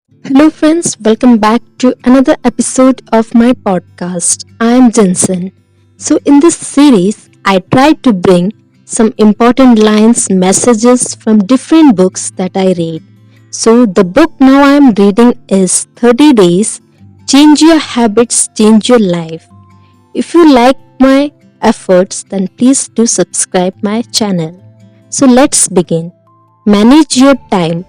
Hello, friends, welcome back to another episode of my podcast. I am Jensen. So, in this series, I try to bring some important lines, messages from different books that I read. So, the book now I am reading is 30 Days Change Your Habits, Change Your Life. If you like my efforts, then please do subscribe my channel. So, let's begin. Manage your time.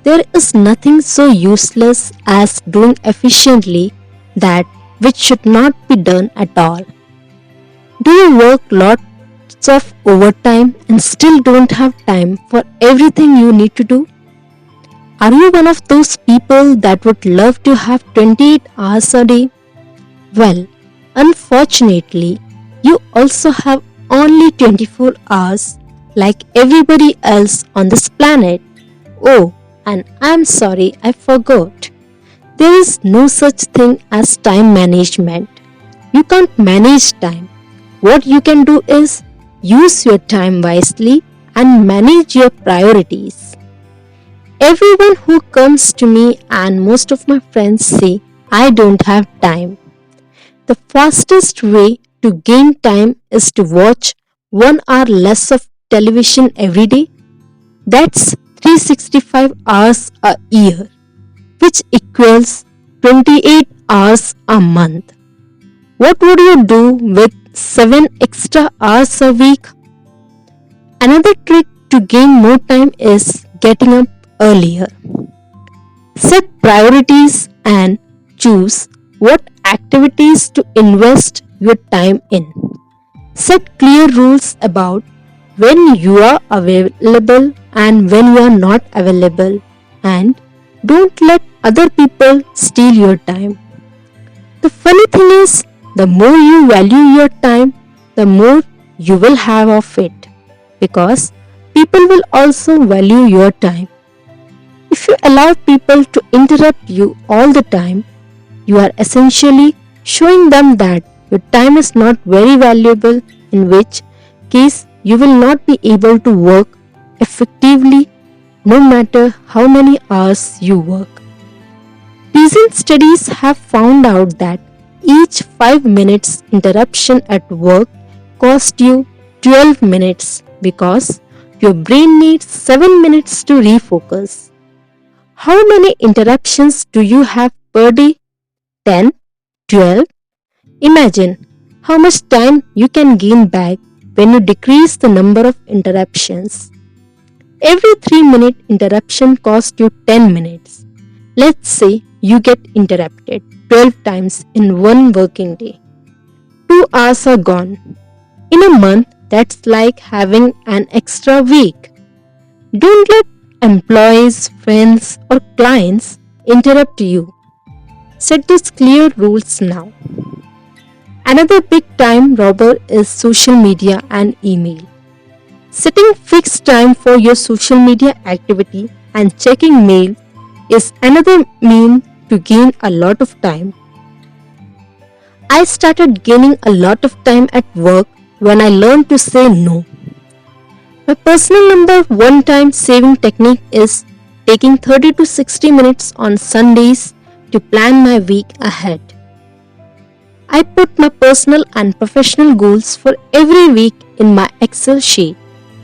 There is nothing so useless as doing efficiently that which should not be done at all. Do you work lots of overtime and still don't have time for everything you need to do? Are you one of those people that would love to have 28 hours a day? Well, unfortunately, you also have only 24 hours like everybody else on this planet. Oh, and I'm sorry, I forgot. There is no such thing as time management. You can't manage time. What you can do is use your time wisely and manage your priorities. Everyone who comes to me and most of my friends say, I don't have time. The fastest way to gain time is to watch 1 hour less of television every day. That's 365 hours a year, which equals 28 hours a month. What would you do with 7 extra hours a week? Another trick to gain more time is getting up earlier. Set priorities and choose what activities to invest your time in. Set clear rules about when you are available and when you are not available, and don't let other people steal your time. The funny thing is, the more you value your time, the more you will have of it, because people will also value your time. If you allow people to interrupt you all the time, you are essentially showing them that your time is not very valuable, in which case you will not be able to work effectively no matter how many hours you work. Recent studies have found out that each 5 minutes interruption at work costs you 12 minutes because your brain needs 7 minutes to refocus. How many interruptions do you have per day? 10? 12? Imagine how much time you can gain back when you decrease the number of interruptions. Every 3-minute interruption costs you 10 minutes. Let's say you get interrupted 12 times in one working day. 2 hours are gone. In a month, that's like having an extra week. Don't let employees, friends, or clients interrupt you. Set these clear rules now. Another big time robber is social media and email. Setting fixed time for your social media activity and checking mail is another mean to gain a lot of time. I started gaining a lot of time at work when I learned to say no. My personal number one time saving technique is taking 30 to 60 minutes on Sundays to plan my week ahead. I put my personal and professional goals for every week in my Excel sheet,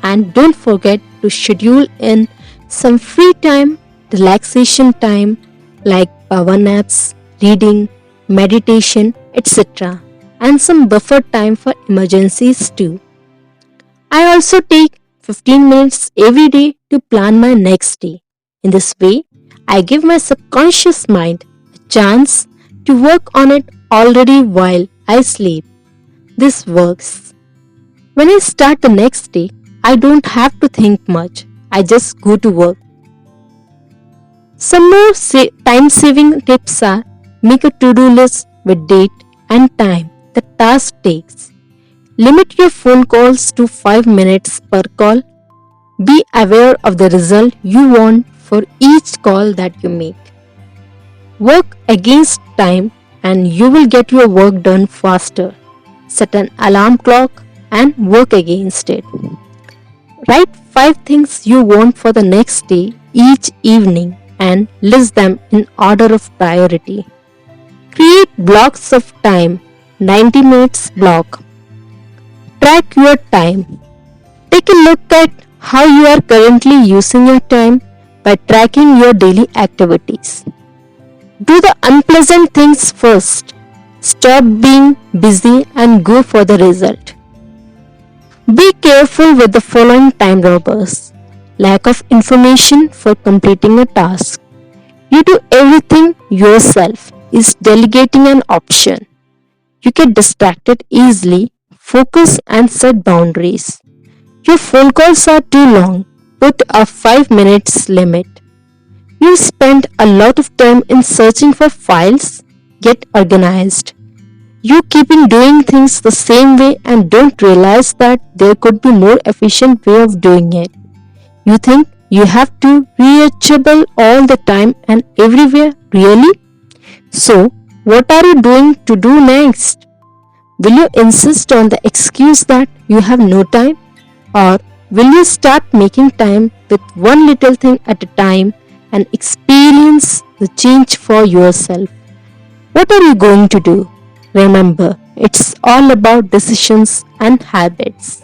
and don't forget to schedule in some free time, relaxation time like power naps, reading, meditation, etc., and some buffer time for emergencies too. I also take 15 minutes every day to plan my next day. In this way, I give my subconscious mind a chance to work on it already while I sleep. This works. When I start the next day, I don't have to think much. I just go to work. Some more time saving tips are: make a to-do list with date and time the task takes. Limit your phone calls to 5 minutes per call. Be aware of the result you want for each call that you make. Work against time and you will get your work done faster. Set an alarm clock and work against it. Write 5 things you want for the next day each evening and list them in order of priority. Create blocks of time, 90 minutes block. Track your time. Take a look at how you are currently using your time by tracking your daily activities. Do the unpleasant things first. Stop being busy and go for the result. Be careful with the following time robbers. Lack of information for completing a task. You do everything yourself. Is delegating an option? You get distracted easily. Focus and set boundaries. Your phone calls are too long. Put a 5 minutes limit. You spend a lot of time in searching for files. Get organized. You keeping doing things the same way and don't realize that there could be more efficient way of doing it. You think you have to reachable all the time and everywhere, really? So, what are you doing to do next? Will you insist on the excuse that you have no time? Or will you start making time with one little thing at a time and experience the change for yourself? What are you going to do? Remember, it's all about decisions and habits.